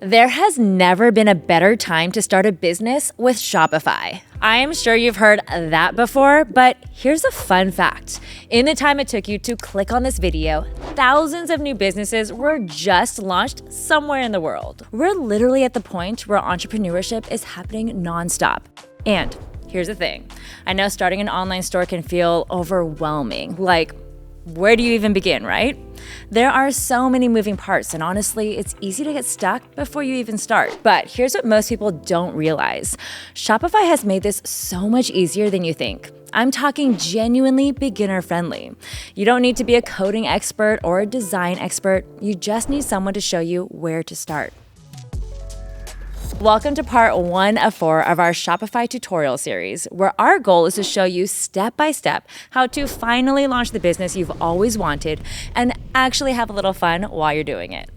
There has never been a better time to start a business with Shopify. I'm sure you've heard that before, but here's a fun fact. In the time it took you to click on this video, thousands of new businesses were just launched somewhere in the world. We're literally at the point where entrepreneurship is happening nonstop. And here's the thing. I know starting an online store can feel overwhelming. Like, where do you even begin, right? There are so many moving parts, and honestly, it's easy to get stuck before you even start. But here's what most people don't realize. Shopify has made this so much easier than you think. I'm talking genuinely beginner-friendly. You don't need to be a coding expert or a design expert. You just need someone to show you where to start. Welcome to part 1 of 4 of our Shopify tutorial series, where our goal is to show you step by step how to finally launch the business you've always wanted and actually have a little fun while you're doing it.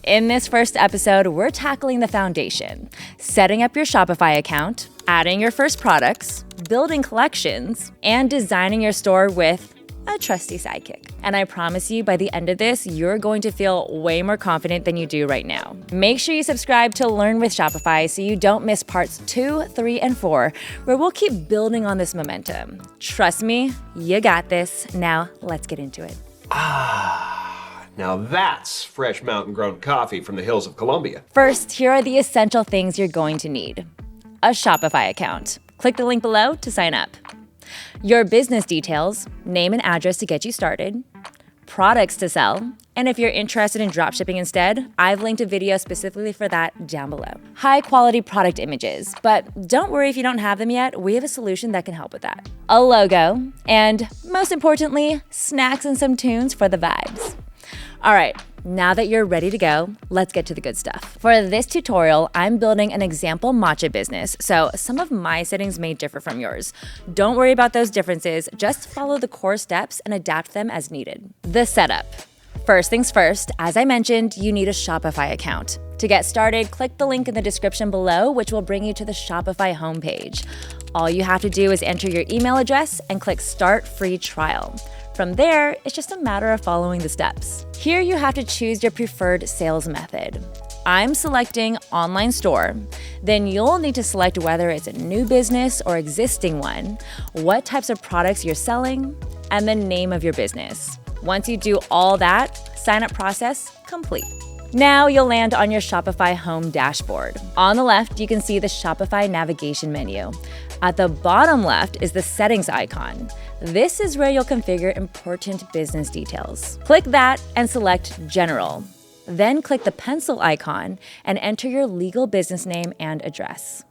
In this first episode, we're tackling the foundation, setting up your Shopify account, adding your first products, building collections, and designing your store with a trusty Sidekick. And I promise you, by the end of this, you're going to feel way more confident than you do right now. Make sure you subscribe to Learn with Shopify so you don't miss parts 2, 3, and 4, where we'll keep building on this momentum. Trust me, you got this. Now, let's get into it. Now that's fresh mountain-grown coffee from the hills of Colombia. First, here are the essential things you're going to need. A Shopify account. Click the link below to sign up. Your business details, name and address to get you started, products to sell, and if you're interested in dropshipping instead, I've linked a video specifically for that down below. High quality product images, but don't worry if you don't have them yet, we have a solution that can help with that. A logo, and most importantly, snacks and some tunes for the vibes. All right, now that you're ready to go, let's get to the good stuff. For this tutorial, I'm building an example matcha business, so some of my settings may differ from yours. Don't worry about those differences, just follow the core steps and adapt them as needed. The setup. First things first, as I mentioned, you need a Shopify account. To get started, click the link in the description below, which will bring you to the Shopify homepage. All you have to do is enter your email address and click Start Free Trial. From there, it's just a matter of following the steps. Here you have to choose your preferred sales method. I'm selecting online store. Then you'll need to select whether it's a new business or existing one, what types of products you're selling, and the name of your business. Once you do all that, sign-up process complete. Now you'll land on your Shopify home dashboard. On the left, you can see the Shopify navigation menu. At the bottom left is the settings icon. This is where you'll configure important business details. Click that and select General. Then click the pencil icon and enter your legal business name and address.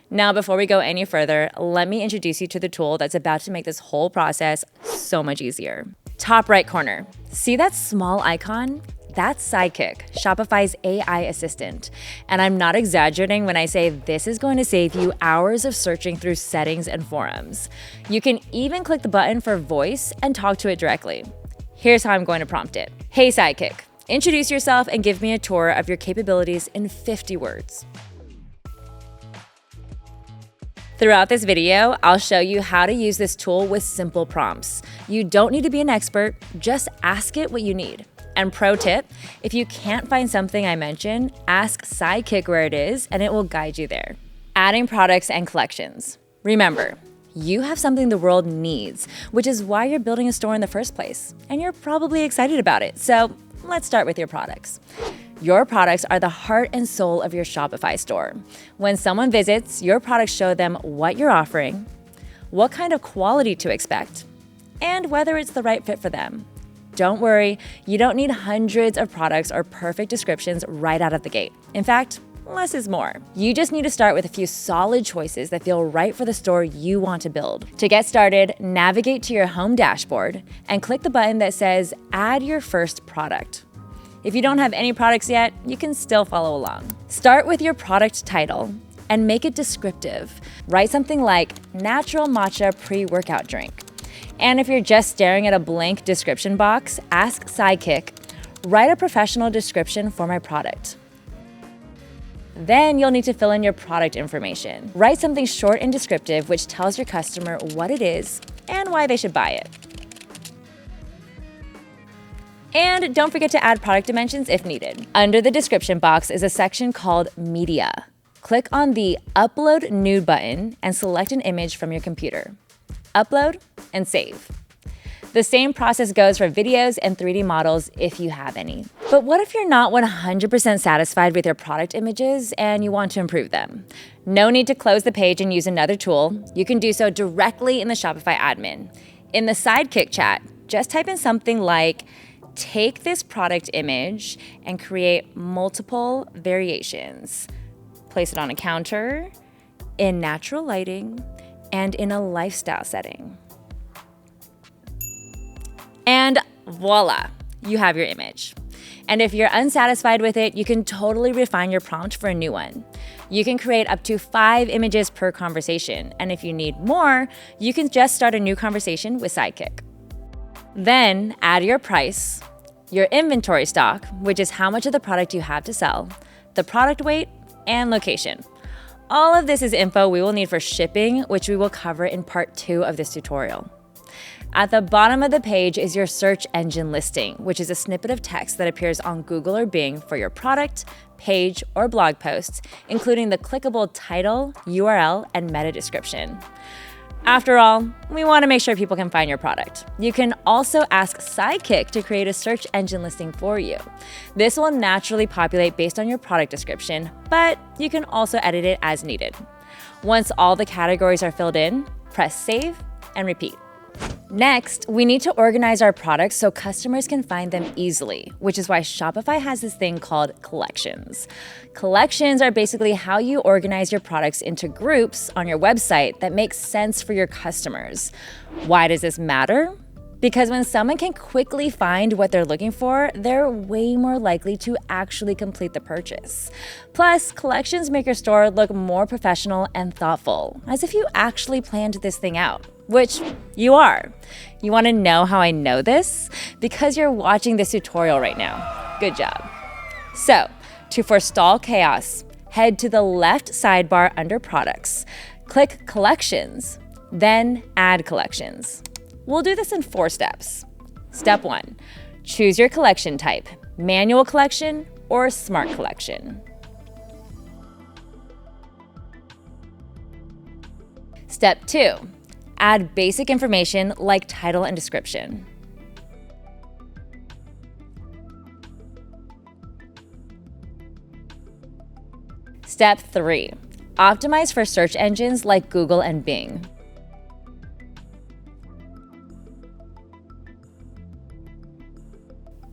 Now, before we go any further, let me introduce you to the tool that's about to make this whole process so much easier. Top right corner, see that small icon? That's Sidekick, Shopify's AI assistant. And I'm not exaggerating when I say this is going to save you hours of searching through settings and forums. You can even click the button for voice and talk to it directly. Here's how I'm going to prompt it. Hey Sidekick, introduce yourself and give me a tour of your capabilities in 50 words. Throughout this video, I'll show you how to use this tool with simple prompts. You don't need to be an expert, just ask it what you need. And pro tip, if you can't find something I mentioned, ask Sidekick where it is and it will guide you there. Adding products and collections. Remember, you have something the world needs, which is why you're building a store in the first place. And you're probably excited about it. So let's start with your products. Your products are the heart and soul of your Shopify store. When someone visits, your products show them what you're offering, what kind of quality to expect, and whether it's the right fit for them. Don't worry, you don't need hundreds of products or perfect descriptions right out of the gate. In fact, less is more. You just need to start with a few solid choices that feel right for the store you want to build. To get started, navigate to your home dashboard and click the button that says Add Your First Product. If you don't have any products yet, you can still follow along. Start with your product title and make it descriptive. Write something like Natural Matcha Pre-Workout Drink. And if you're just staring at a blank description box, ask Sidekick, write a professional description for my product. Then you'll need to fill in your product information. Write something short and descriptive which tells your customer what it is and why they should buy it. And don't forget to add product dimensions if needed. Under the description box is a section called Media. Click on the Upload Nude button and select an image from your computer. Upload and save. The same process goes for videos and 3D models if you have any. But what if you're not 100% satisfied with your product images and you want to improve them? No need to close the page and use another tool. You can do so directly in the Shopify admin. In the Sidekick chat, just type in something like, take this product image and create multiple variations. Place it on a counter, in natural lighting, and in a lifestyle setting. And voila, you have your image. And if you're unsatisfied with it, you can totally refine your prompt for a new one. You can create up to 5 images per conversation. And if you need more, you can just start a new conversation with Sidekick. Then add your price, your inventory stock, which is how much of the product you have to sell, the product weight, and location. All of this is info we will need for shipping, which we will cover in part 2 of this tutorial. At the bottom of the page is your search engine listing, which is a snippet of text that appears on Google or Bing for your product, page, or blog posts, including the clickable title, URL, and meta description. After all, we want to make sure people can find your product. You can also ask Sidekick to create a search engine listing for you. This will naturally populate based on your product description, but you can also edit it as needed. Once all the categories are filled in, press save and repeat. Next, we need to organize our products so customers can find them easily, which is why Shopify has this thing called collections. Collections are basically how you organize your products into groups on your website that make sense for your customers. Why does this matter? Because when someone can quickly find what they're looking for, they're way more likely to actually complete the purchase. Plus, collections make your store look more professional and thoughtful, as if you actually planned this thing out, which you are. You want to know how I know this? Because you're watching this tutorial right now. Good job. So, to forestall chaos, head to the left sidebar under Products, click Collections, then Add Collections. We'll do this in 4 steps. Step 1, choose your collection type, manual collection or smart collection. Step 2, add basic information like title and description. Step 3, optimize for search engines like Google and Bing.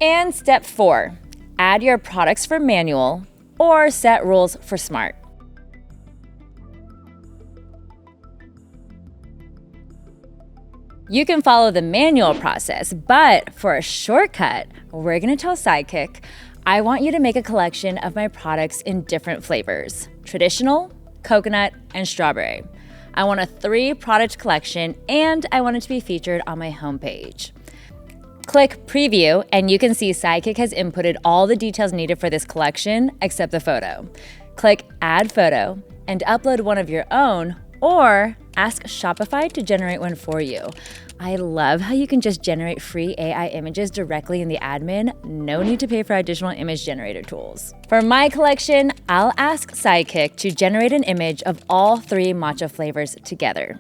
And step 4, add your products for manual or set rules for smart. You can follow the manual process, but for a shortcut, we're gonna tell Sidekick, I want you to make a collection of my products in different flavors: traditional, coconut, and strawberry. I want a 3-product collection, and I want it to be featured on my homepage. Click Preview, and you can see Sidekick has inputted all the details needed for this collection except the photo. Click Add Photo and upload one of your own, or ask Shopify to generate one for you. I love how you can just generate free AI images directly in the admin. No need to pay for additional image generator tools. For my collection, I'll ask Sidekick to generate an image of all 3 matcha flavors together.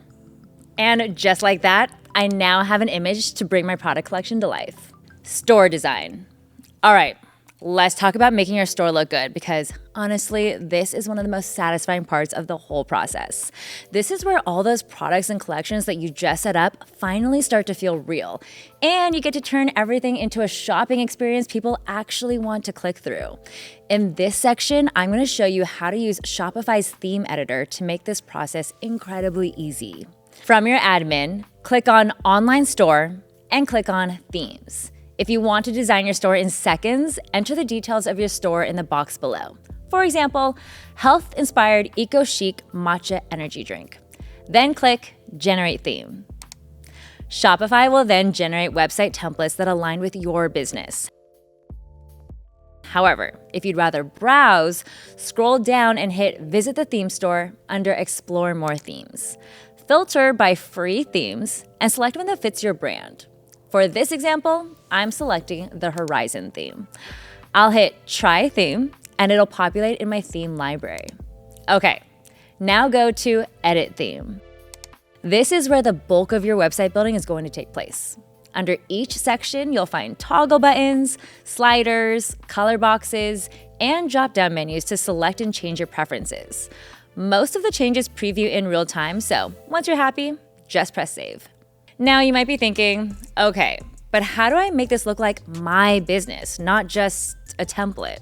And just like that, I now have an image to bring my product collection to life. Store design. All right, let's talk about making your store look good, because honestly, this is one of the most satisfying parts of the whole process. This is where all those products and collections that you just set up finally start to feel real. And you get to turn everything into a shopping experience people actually want to click through. In this section, I'm going to show you how to use Shopify's theme editor to make this process incredibly easy. From your admin, click on Online Store and click on Themes. If you want to design your store in seconds, enter the details of your store in the box below. For example, health-inspired eco-chic matcha energy drink. Then click Generate Theme. Shopify will then generate website templates that align with your business. However, if you'd rather browse, scroll down and hit Visit the Theme Store under Explore More Themes. Filter by free themes and select one that fits your brand. For this example, I'm selecting the Horizon theme. I'll hit Try Theme, and it'll populate in my theme library. Okay, now go to Edit Theme. This is where the bulk of your website building is going to take place. Under each section, you'll find toggle buttons, sliders, color boxes, and drop-down menus to select and change your preferences. Most of the changes preview in real time, so once you're happy, just press save. Now you might be thinking, okay, but how do I make this look like my business, not just a template?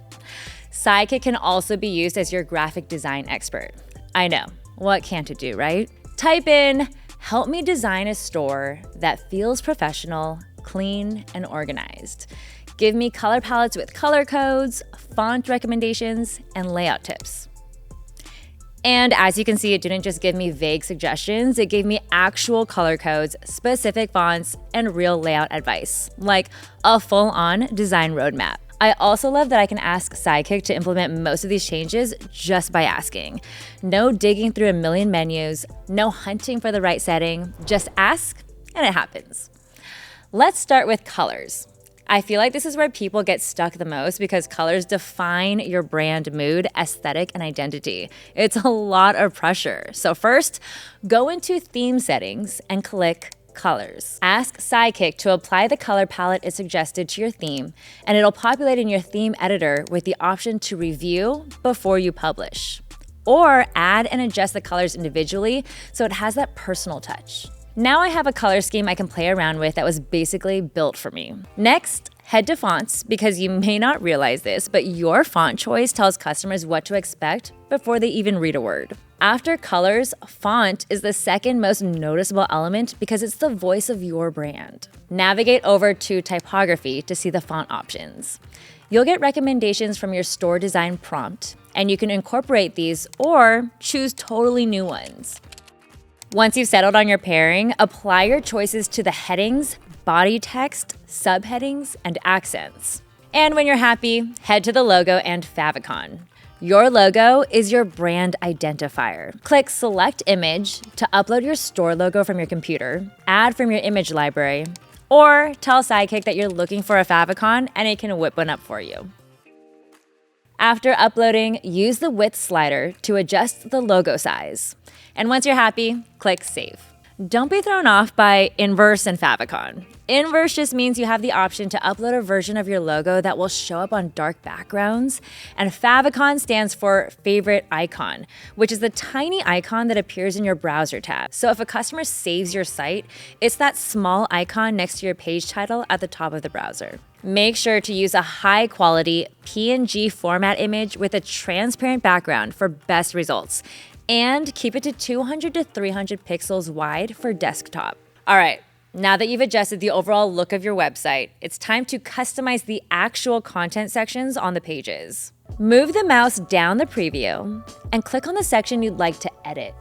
Sidekick can also be used as your graphic design expert. I know, what can't it do, right? Type in, help me design a store that feels professional, clean, and organized. Give me color palettes with color codes, font recommendations, and layout tips. And as you can see, it didn't just give me vague suggestions, it gave me actual color codes, specific fonts, and real layout advice, like a full-on design roadmap. I also love that I can ask Sidekick to implement most of these changes just by asking. No digging through a million menus, no hunting for the right setting, just ask and it happens. Let's start with colors. I feel like this is where people get stuck the most because colors define your brand mood, aesthetic, and identity. It's a lot of pressure. So first, go into theme settings and click colors. Ask Sidekick to apply the color palette it suggested to your theme, and it'll populate in your theme editor with the option to review before you publish. Or add and adjust the colors individually so it has that personal touch. Now I have a color scheme I can play around with that was basically built for me. Next, head to fonts because you may not realize this, but your font choice tells customers what to expect before they even read a word. After colors, font is the second most noticeable element because it's the voice of your brand. Navigate over to typography to see the font options. You'll get recommendations from your store design prompt, and you can incorporate these or choose totally new ones. Once you've settled on your pairing, apply your choices to the headings, body text, subheadings, and accents. And when you're happy, head to the logo and favicon. Your logo is your brand identifier. Click Select Image to upload your store logo from your computer, add from your image library, or tell Sidekick that you're looking for a favicon and it can whip one up for you. After uploading, use the width slider to adjust the logo size. And once you're happy, click Save. Don't be thrown off by inverse and favicon. Inverse just means you have the option to upload a version of your logo that will show up on dark backgrounds. And favicon stands for favorite icon, which is the tiny icon that appears in your browser tab. So if a customer saves your site, it's that small icon next to your page title at the top of the browser. Make sure to use a high quality PNG format image with a transparent background for best results. And keep it to 200 to 300 pixels wide for desktop. All right, now that you've adjusted the overall look of your website, it's time to customize the actual content sections on the pages. Move the mouse down the preview and click on the section you'd like to edit.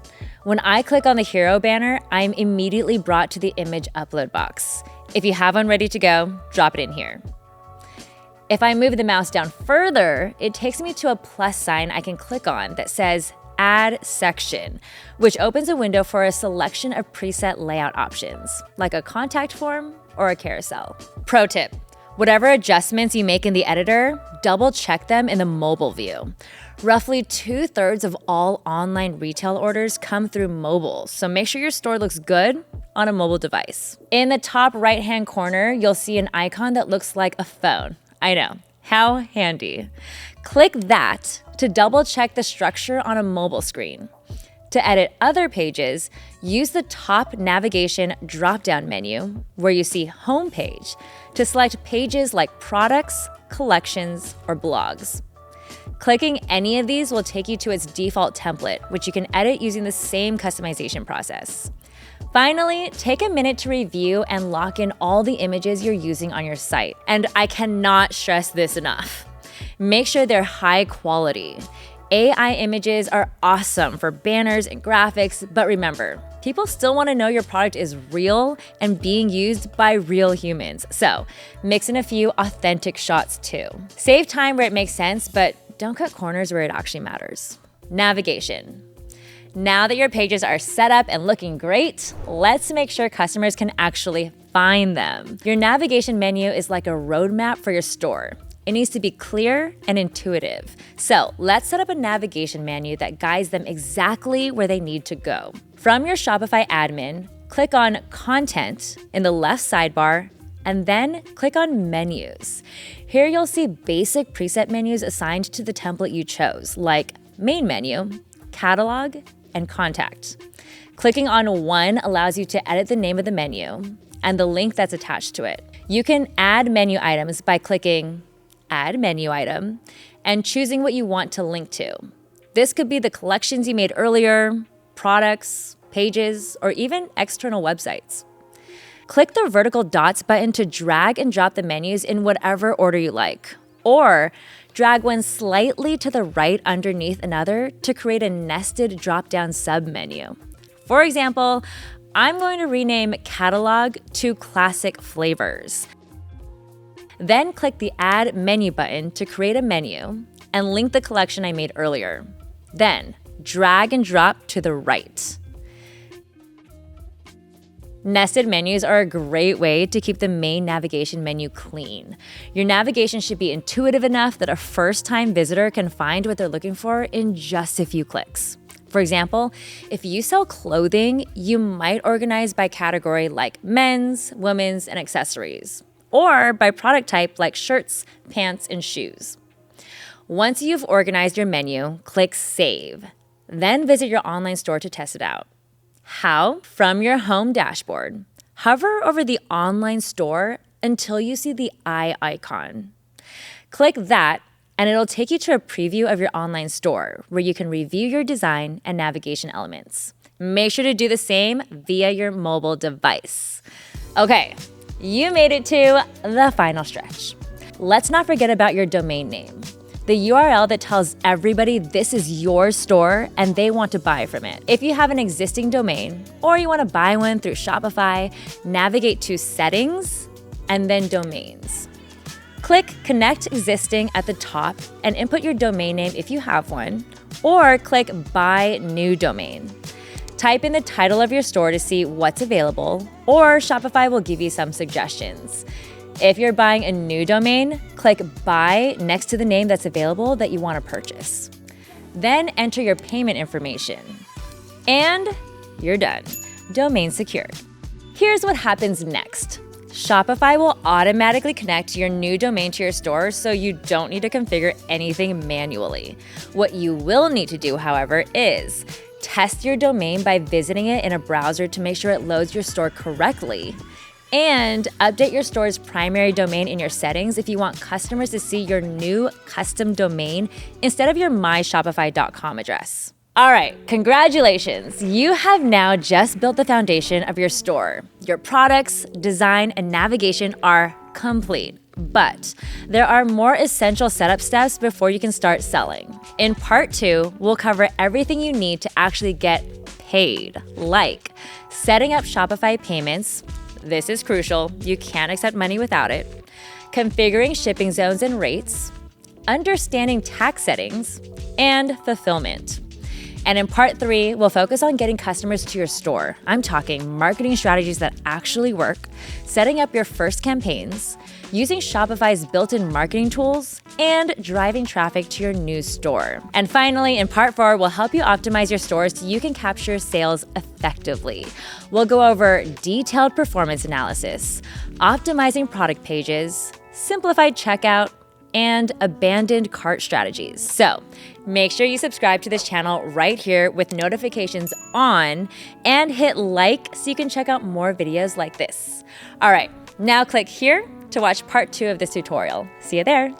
When I click on the hero banner, I'm immediately brought to the image upload box. If you have one ready to go, drop it in here. If I move the mouse down further, it takes me to a plus sign I can click on that says Add Section, which opens a window for a selection of preset layout options, like a contact form or a carousel. Pro tip, whatever adjustments you make in the editor, double check them in the mobile view. Roughly 2/3 of all online retail orders come through mobile, so make sure your store looks good on a mobile device. In the top right-hand corner, you'll see an icon that looks like a phone. I know, how handy. Click that to double check the structure on a mobile screen. To edit other pages, use the top navigation drop-down menu where you see Homepage to select pages like products, collections, or blogs. Clicking any of these will take you to its default template, which you can edit using the same customization process. Finally, take a minute to review and lock in all the images you're using on your site. And I cannot stress this enough. Make sure they're high quality. AI images are awesome for banners and graphics, but remember, people still want to know your product is real and being used by real humans. So mix in a few authentic shots too. Save time where it makes sense, but don't cut corners where it actually matters. Navigation. Now that your pages are set up and looking great, let's make sure customers can actually find them. Your navigation menu is like a roadmap for your store. It needs to be clear and intuitive. So let's set up a navigation menu that guides them exactly where they need to go. From your Shopify admin, click on Content in the left sidebar, and then click on Menus. Here you'll see basic preset menus assigned to the template you chose, like Main Menu, Catalog, and Contact. Clicking on one allows you to edit the name of the menu and the link that's attached to it. You can add menu items by clicking Add Menu Item and choosing what you want to link to. This could be the collections you made earlier, products, pages, or even external websites. Click the vertical dots button to drag and drop the menus in whatever order you like, or drag one slightly to the right underneath another to create a nested drop-down sub-menu. For example, I'm going to rename Catalog to Classic Flavors. Then click the Add Menu button to create a menu and link the collection I made earlier. Then drag and drop to the right. Nested menus are a great way to keep the main navigation menu clean. Your navigation should be intuitive enough that a first-time visitor can find what they're looking for in just a few clicks. For example, if you sell clothing, you might organize by category like men's, women's, and accessories, or by product type like shirts, pants, and shoes. Once you've organized your menu, click Save. Then visit your online store to test it out. How? From your home dashboard, hover over the online store until you see the eye icon. Click that, and it'll take you to a preview of your online store where you can review your design and navigation elements. Make sure to do the same via your mobile device. Okay, you made it to the final stretch. Let's not forget about your domain name, the URL that tells everybody this is your store and they want to buy from it. If you have an existing domain or you want to buy one through Shopify, navigate to Settings and then Domains. Click Connect Existing at the top and input your domain name if you have one, or click Buy New Domain. Type in the title of your store to see what's available, or Shopify will give you some suggestions. If you're buying a new domain, click Buy next to the name that's available that you want to purchase. Then enter your payment information. And you're done. Domain secured. Here's what happens next. Shopify will automatically connect your new domain to your store, so you don't need to configure anything manually. What you will need to do, however, is test your domain by visiting it in a browser to make sure it loads your store correctly, and update your store's primary domain in your settings if you want customers to see your new custom domain instead of your myshopify.com address. All right, congratulations. You have now just built the foundation of your store. Your products, design, and navigation are complete. But there are more essential setup steps before you can start selling. In part 2, we'll cover everything you need to actually get paid, like setting up Shopify payments. This is crucial. You can't accept money without it. Configuring shipping zones and rates, understanding tax settings, and fulfillment. And in part 3, we'll focus on getting customers to your store. I'm talking marketing strategies that actually work, setting up your first campaigns, using Shopify's built-in marketing tools, and driving traffic to your new store. And finally, in part 4, we'll help you optimize your stores so you can capture sales effectively. We'll go over detailed performance analysis, optimizing product pages, simplified checkout, and abandoned cart strategies. So make sure you subscribe to this channel right here with notifications on, and hit like so you can check out more videos like this. All right, now click here to watch part 2 of this tutorial. See you there.